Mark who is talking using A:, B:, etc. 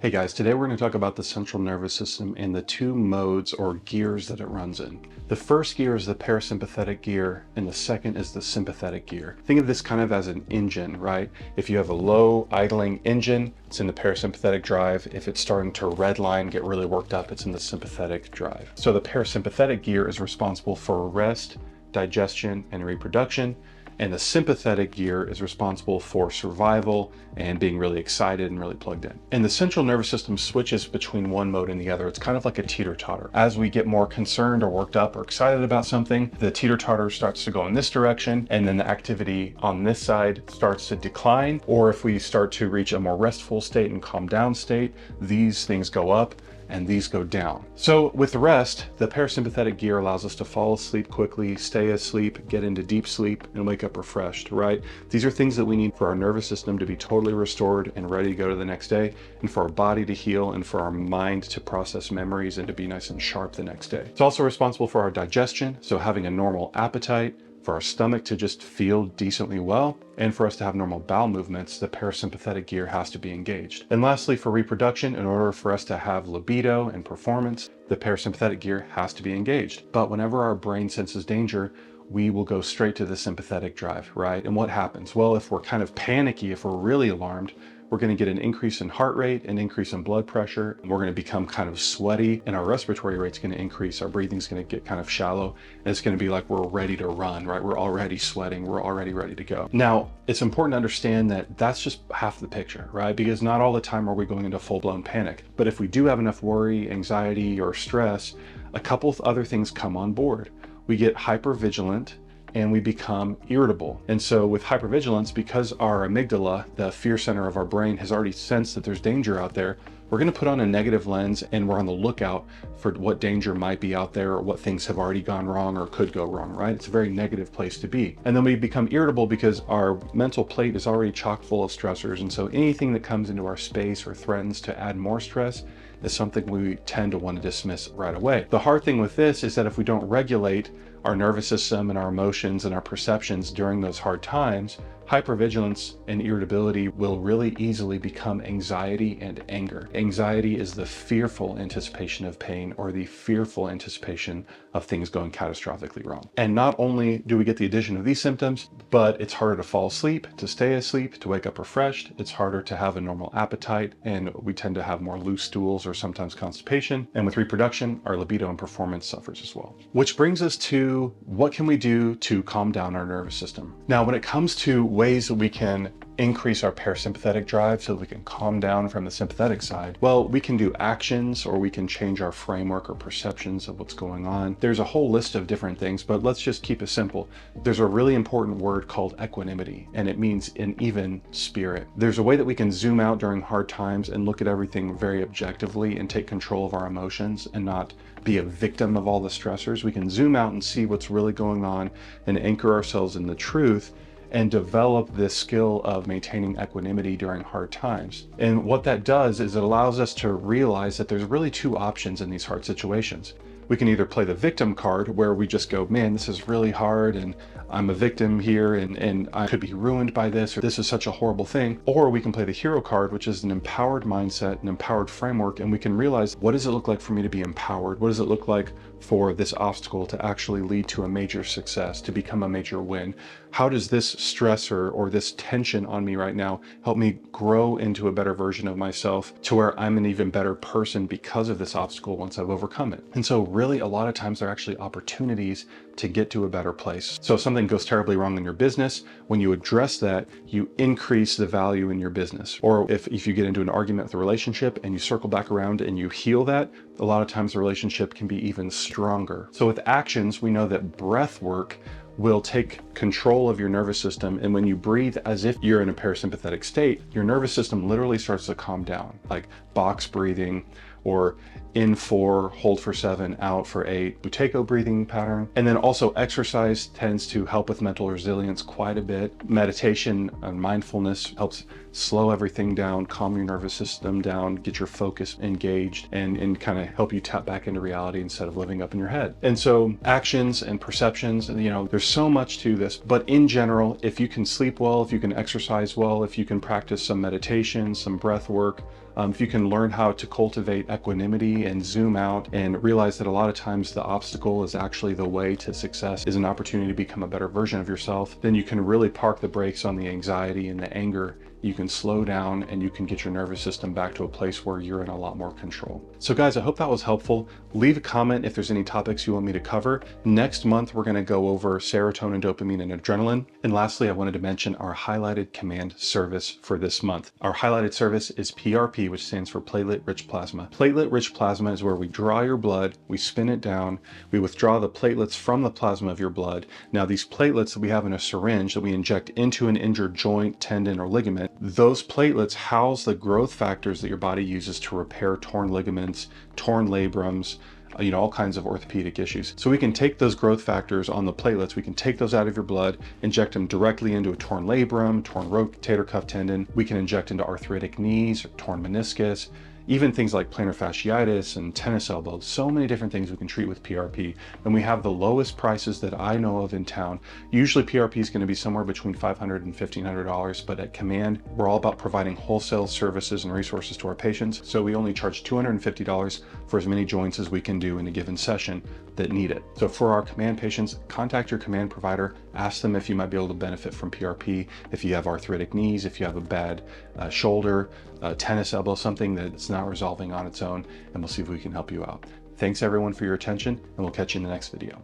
A: Hey guys, today we're going to talk about the central nervous system and the two modes or gears that it runs in. The first gear is the parasympathetic gear and the second is the sympathetic gear. Think of this kind of as an engine, right? If you have a low idling engine, it's in the parasympathetic drive. If it's starting to redline, get really worked up, it's in the sympathetic drive. So the parasympathetic gear is responsible for rest, digestion, and reproduction. And the sympathetic gear is responsible for survival and being really excited and really plugged in. And the central nervous system switches between one mode and the other. It's kind of like a teeter-totter. As we get more concerned or worked up or excited about something, the teeter-totter starts to go in this direction, and then the activity on this side starts to decline. Or if we start to reach a more restful state and calm down state, these things go up and these go down. So with rest, the parasympathetic gear allows us to fall asleep quickly, stay asleep, get into deep sleep, and wake up refreshed, right? These are things that we need for our nervous system to be totally restored and ready to go to the next day, and for our body to heal, and for our mind to process memories and to be nice and sharp the next day. It's also responsible for our digestion, so having a normal appetite, for our stomach to just feel decently well, and for us to have normal bowel movements, the parasympathetic gear has to be engaged. And lastly, for reproduction, in order for us to have libido and performance, the parasympathetic gear has to be engaged. But whenever our brain senses danger, we will go straight to the sympathetic drive, right? And what happens? Well, if we're kind of panicky, if we're really alarmed, we're going to get an increase in heart rate, an increase in blood pressure, and we're going to become kind of sweaty, and our respiratory rate's going to increase. Our breathing's going to get kind of shallow, and it's going to be like we're ready to run, right? We're already sweating, we're already ready to go. Now, it's important to understand that that's just half the picture, right? Because not all the time are we going into full-blown panic. But if we do have enough worry, anxiety, or stress, a couple of other things come on board. We get hypervigilant, and we become irritable. And so with hypervigilance, because our amygdala, the fear center of our brain, has already sensed that there's danger out there, we're going to put on a negative lens, and we're on the lookout for what danger might be out there or what things have already gone wrong or could go wrong, right? It's a very negative place to be. And then we become irritable because our mental plate is already chock full of stressors. And so anything that comes into our space or threatens to add more stress is something we tend to want to dismiss right away. The hard thing with this is that if we don't regulate our nervous system and our emotions and our perceptions during those hard times, hypervigilance and irritability will really easily become anxiety and anger. Anxiety is the fearful anticipation of pain or the fearful anticipation of things going catastrophically wrong. And not only do we get the addition of these symptoms, but it's harder to fall asleep, to stay asleep, to wake up refreshed. It's harder to have a normal appetite, and we tend to have more loose stools or sometimes constipation. And with reproduction, our libido and performance suffers as well. Which brings us to what can we do to calm down our nervous system? Now, when it comes to ways that we can increase our parasympathetic drive so that we can calm down from the sympathetic side, well, we can do actions, or we can change our framework or perceptions of what's going on. There's a whole list of different things, but let's just keep it simple. There's a really important word called equanimity, and it means an even spirit. There's a way that we can zoom out during hard times and look at everything very objectively and take control of our emotions and not be a victim of all the stressors. We can zoom out and see what's really going on and anchor ourselves in the truth and develop this skill of maintaining equanimity during hard times. And what that does is it allows us to realize that there's really two options in these hard situations. We can either play the victim card, where we just go, man, this is really hard and I'm a victim here and I could be ruined by this, or this is such a horrible thing. Or we can play the hero card, which is an empowered mindset, an empowered framework, and we can realize, what does it look like for me to be empowered? What does it look like for this obstacle to actually lead to a major success, to become a major win? How does this stressor or this tension on me right now help me grow into a better version of myself, to where I'm an even better person because of this obstacle once I've overcome it? And so really, a lot of times they're actually opportunities to get to a better place. So if something goes terribly wrong in your business, when you address that, you increase the value in your business. Or if you get into an argument with a relationship and you circle back around and you heal that, a lot of times the relationship can be even stronger. So with actions, we know that breath work will take control of your nervous system. And when you breathe as if you're in a parasympathetic state, your nervous system literally starts to calm down, like box breathing, or in 4, hold for 7, out for 8, Buteyko breathing pattern. And then also exercise tends to help with mental resilience quite a bit. Meditation and mindfulness helps slow everything down, calm your nervous system down, get your focus engaged, and kind of help you tap back into reality instead of living up in your head. And so actions and perceptions, you know, there's so much to this, but in general, if you can sleep well, if you can exercise well, if you can practice some meditation, some breath work, if you can learn how to cultivate equanimity and zoom out and realize that a lot of times the obstacle is actually the way to success, is an opportunity to become a better version of yourself, then you can really park the brakes on the anxiety and the anger. You can slow down and you can get your nervous system back to a place where you're in a lot more control. So guys, I hope that was helpful. Leave a comment if there's any topics you want me to cover. Next month, we're going to go over serotonin, dopamine, and adrenaline. And lastly, I wanted to mention our highlighted command service for this month. Our highlighted service is PRP, which stands for platelet-rich plasma. Platelet-rich plasma is where we draw your blood, we spin it down, we withdraw the platelets from the plasma of your blood. Now, these platelets that we have in a syringe that we inject into an injured joint, tendon, or ligament, those platelets house the growth factors that your body uses to repair torn ligaments, torn labrums, you know, all kinds of orthopedic issues. So we can take those growth factors on the platelets, we can take those out of your blood, inject them directly into a torn labrum, torn rotator cuff tendon. We can inject into arthritic knees, or torn meniscus, even things like plantar fasciitis and tennis elbows. So many different things we can treat with PRP. And we have the lowest prices that I know of in town. Usually PRP is going to be somewhere between $500 and $1,500, but at Command, we're all about providing wholesale services and resources to our patients. So we only charge $250 for as many joints as we can do in a given session that need it. So for our Command patients, contact your Command provider, ask them if you might be able to benefit from PRP, if you have arthritic knees, if you have a bad shoulder, tennis elbow, something that's not resolving on its own, and we'll see if we can help you out. Thanks everyone for your attention, and we'll catch you in the next video.